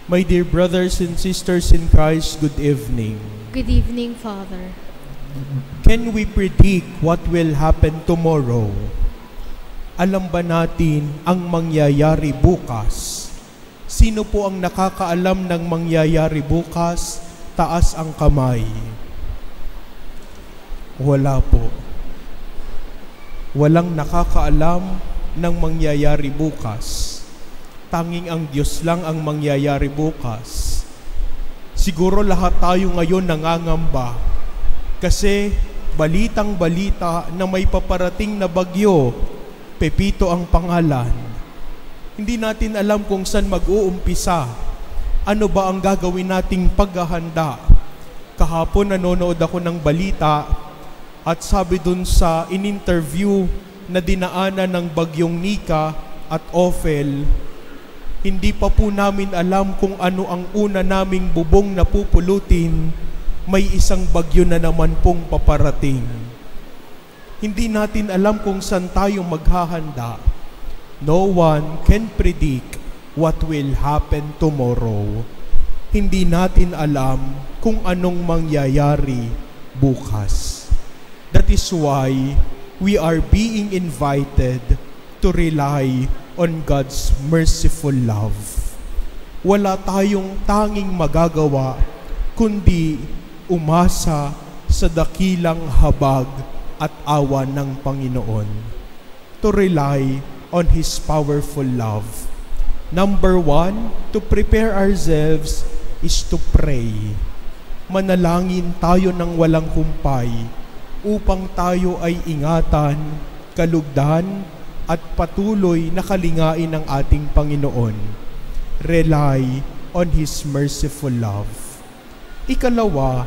My dear brothers and sisters in Christ, good evening. Good evening, Father. Can we predict what will happen tomorrow? Alam ba natin ang mangyayari bukas? Sino po ang nakakaalam ng mangyayari bukas? Taas ang kamay. Wala po. Walang nakakaalam ng mangyayari bukas. Tanging ang Diyos lang ang mangyayari bukas. Siguro lahat tayo ngayon nangangamba kasi balitang-balita na may paparating na bagyo, Pepito ang pangalan. Hindi natin alam kung saan mag-uumpisa. Ano ba ang gagawin nating paghahanda? Kahapon nanonood ako ng balita at sabi dun sa in-interview na dinaanan ng bagyong Nika at Ophel, hindi pa po namin alam kung ano ang una naming bubong na pupulutin, may isang bagyo na naman pong paparating. Hindi natin alam kung saan tayo maghahanda. No one can predict what will happen tomorrow. Hindi natin alam kung anong mangyayari bukas. That is why we are being invited to rely on God's merciful love. Wala tayong tanging magagawa kundi umasa sa dakilang habag at awa ng Panginoon. To rely on His powerful love. Number 1, to prepare ourselves is to pray. Manalangin tayo ng walang humpay upang tayo ay ingatan, kalugdan, at patuloy na kalingain ng ating Panginoon. Rely on His merciful love. Ikalawa,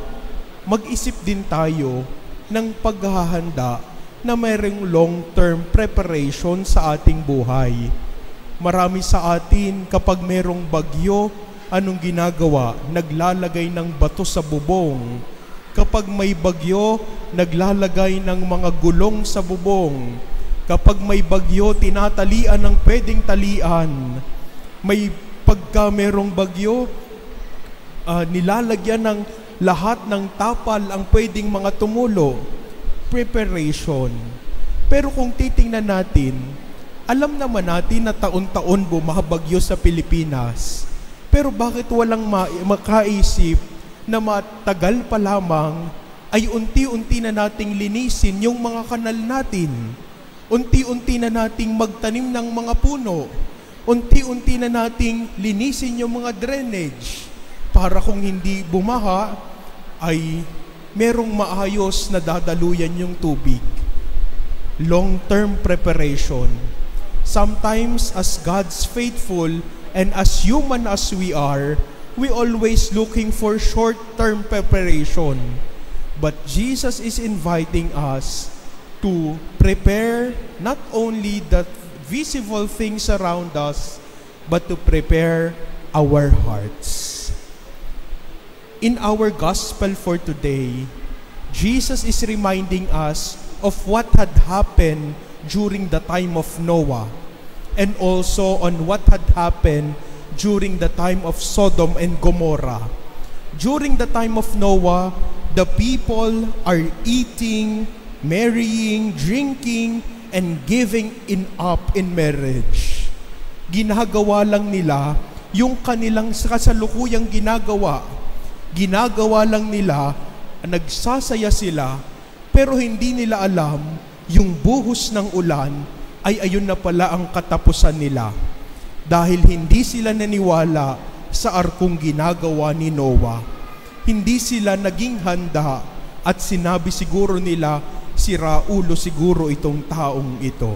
mag-isip din tayo ng paghahanda na mayroong long-term preparation sa ating buhay. Marami sa atin kapag mayroong bagyo, anong ginagawa? Naglalagay ng bato sa bubong. Kapag may bagyo, naglalagay ng mga gulong sa bubong. Kapag may bagyo, tinatalian ng pwedeng talian. Pagka merong bagyo, nilalagyan ng lahat ng tapal ang pwedeng mga tumulo. Preparation. Pero kung titingnan natin, alam naman natin na taon-taon bumabagyo sa Pilipinas. Pero bakit walang makaisip na matagal pa lamang ay unti-unti na nating linisin yung mga kanal natin? Unti-unti na nating magtanim ng mga puno. Unti-unti na nating linisin yung mga drainage para kung hindi bumaha ay merong maayos na dadaluyan yung tubig. Long-term preparation. Sometimes as God's faithful and as human as we are, we always looking for short-term preparation. But Jesus is inviting us to prepare not only the visible things around us, but to prepare our hearts. In our gospel for today, Jesus is reminding us of what had happened during the time of Noah, and also on what had happened during the time of Sodom and Gomorrah. During the time of Noah, the people are eating, marrying, drinking, and giving up in marriage. Ginagawa lang nila yung kanilang kasalukuyang ginagawa. Ginagawa lang nila, nagsasaya sila, pero hindi nila alam yung buhos ng ulan ay ayun na pala ang katapusan nila. Dahil hindi sila naniwala sa arkong ginagawa ni Noah. Hindi sila naging handa at sinabi siguro nila, sira ulo siguro itong taong ito.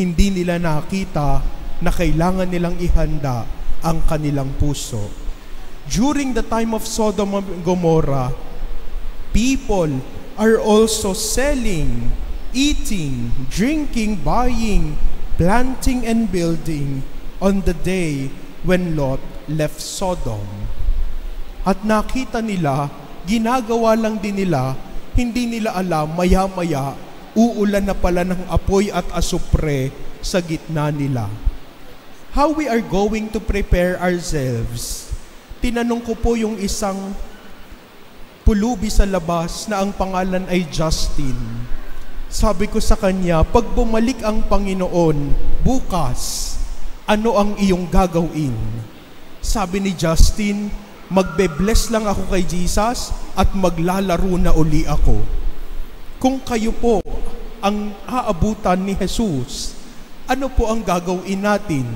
Hindi nila nakita na kailangan nilang ihanda ang kanilang puso. During the time of Sodom and Gomorrah, people are also selling, eating, drinking, buying, planting, and building on the day when Lot left Sodom. At nakita nila, ginagawa lang din nila, hindi nila alam, maya-maya, uulan na pala ng apoy at asupre sa gitna nila. how we are going to prepare ourselves. Tinanong ko po yung isang pulubi sa labas na ang pangalan ay Justin. Sabi ko sa kanya, pag bumalik ang Panginoon bukas, ano ang iyong gagawin? Sabi ni Justin, magbe-bless lang ako kay Jesus at maglalaro na uli ako. Kung kayo po ang aabutan ni Jesus, ano po ang gagawin natin?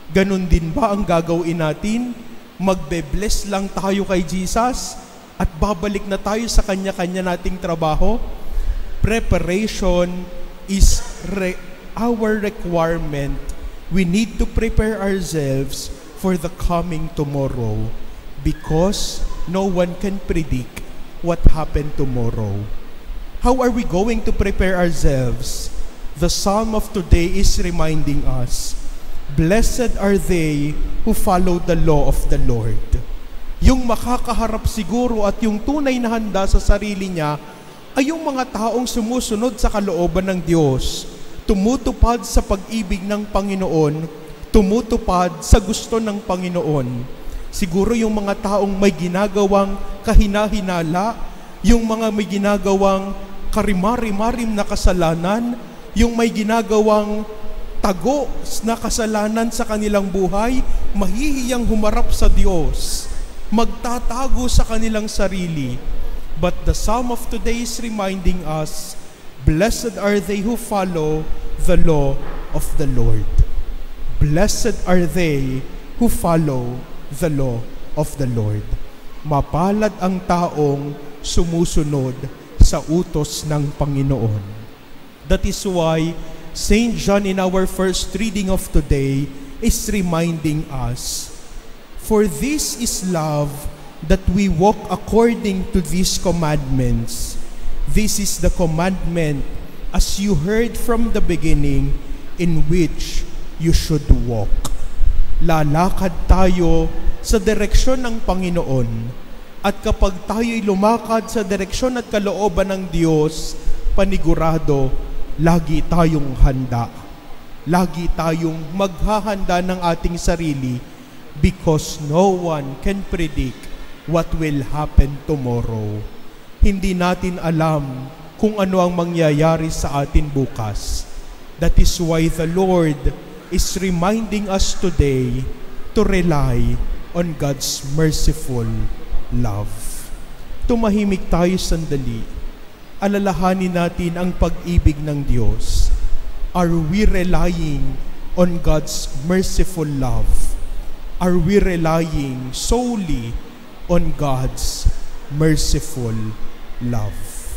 Ganon din ba ang gagawin natin? Magbe-bless lang tayo kay Jesus at babalik na tayo sa kanya-kanya nating trabaho? Preparation is our requirement. We need to prepare ourselves for the coming tomorrow because no one can predict what happened tomorrow. How are we going to prepare ourselves? The psalm of today is reminding us, blessed are they who follow the law of the Lord. Yung makakaharap siguro at yung tunay na handa sa sarili niya ay yung mga taong sumusunod sa kalooban ng Diyos, tumutupad sa pag-ibig ng Panginoon, tumutupad sa gusto ng Panginoon. Siguro yung mga taong may ginagawang kahina-hinala, yung mga may ginagawang karimari-marim na kasalanan, yung may ginagawang tago na kasalanan sa kanilang buhay, mahihiyang humarap sa Diyos, magtatago sa kanilang sarili. But the psalm of today is reminding us, blessed are they who follow the law of the Lord. Blessed are they who follow the law of the Lord. Mapalad ang taong sumusunod sa utos ng Panginoon. That is why St. John in our first reading of today is reminding us, for this is love, that we walk according to these commandments. This is the commandment, as you heard from the beginning, in which you should walk. Lalakad tayo sa direksyon ng Panginoon. At kapag tayo'y lumakad sa direksyon at kalooban ng Diyos, panigurado, lagi tayong handa. Lagi tayong maghahanda ng ating sarili because no one can predict what will happen tomorrow. Hindi natin alam kung ano ang mangyayari sa atin bukas. That is why the Lord is reminding us today to rely on God's merciful love. Tumahimik tayo sandali. Alalahanin natin ang pag-ibig ng Diyos. Are we relying on God's merciful love? Are we relying solely on God's merciful love?